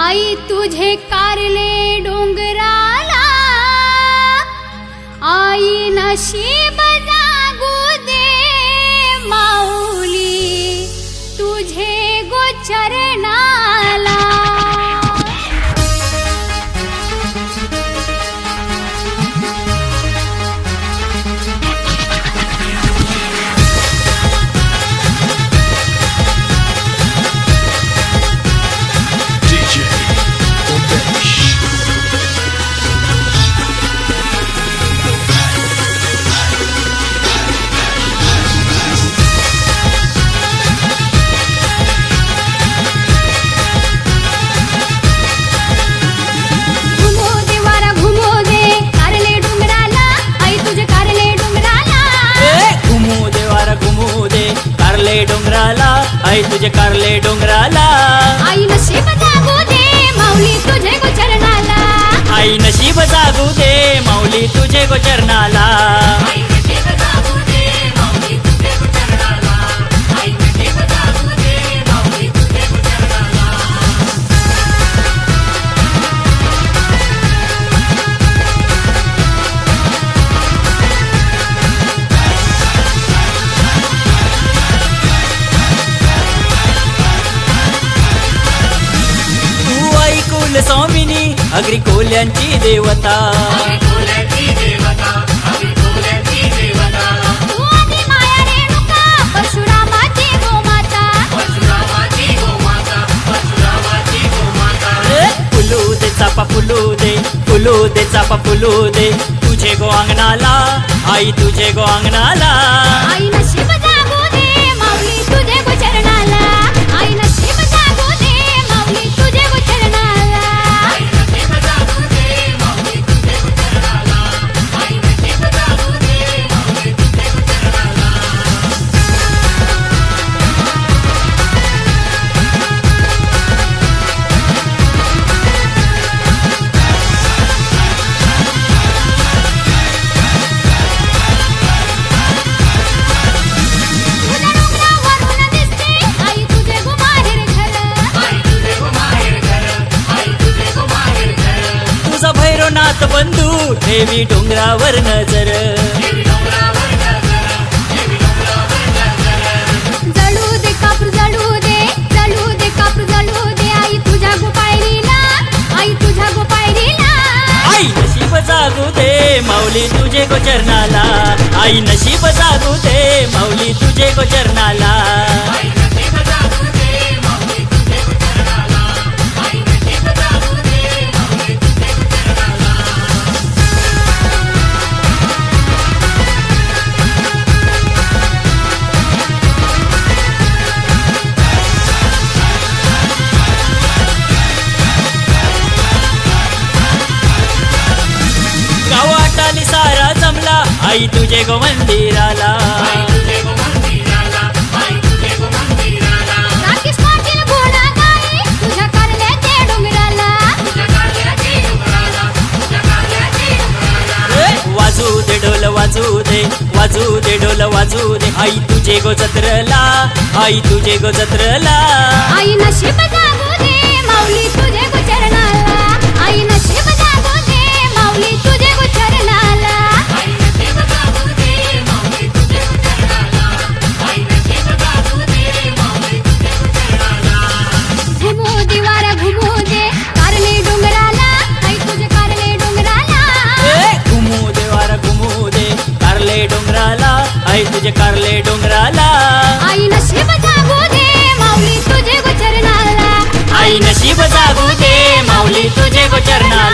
आई तुझे कारले डोंगराला, आई नशीब जागू दे माऊली तुझे गोचरणाला। डोंगराला आई तुझे कारले डोंगराला, आई नशीब जागू दे माऊली तुझे गोचरणाला। आई नशीब जागू दे माऊली तुझे गोचरणाला। स्वामिनी अग्री कोल्यांची देवता, तू आदी माया रेणुका परशुरामाची गोमाता। फुलू दे चापा फुलू दे, फुलू दे चापा फुलू दे तुझे गो अंगणाला, आई तुझे गो अंगणाला। आई नशीब जागू दे माऊली तुझे गोचरणाला, आई नशीब जागू दे माऊली तुझे गोचरणाला। भैरवनाथ बंधू देवी डोंगरावर नजर, जळू दे कापूर जळू दे, जळू दे कापूर जळू दे आई तुझ्या गोपायरीला, आई तुझ्या गोपायरीला। आई नशीब जागू दे माऊली तुझे गोचरणाला, आई नशीब जागू दे माऊली तुझे गोचरणाला। गावाटाली सारा जमला आई तुझे गो मंदिराला, राकेश पाटील घोडा गाई तुझ्या कारल्याच्या डोंगराला। वाजू दे ढोल वाजू दे, वाजू दे ढोल वाजू दे आई तुझे गो जत्रला, आई तुझे गो जत्रला। आई नशीब जागू दे माऊली तुझे गोचरणाला, आई नशीब जागू दे माऊली तुझे गोचरणाला। घुमू दे वारा घुमू दे कारले डोंगराला, आई तुझे कारले डोंगराला। घुमू दे वारा घुमू दे कारले डोंगराला, आई तुझे कारले डोंगराला। आई नशीब जागू दे माऊली तुझे गोचरणाला, आई नशीब जागू दे माऊली तुझे गोचरणाला।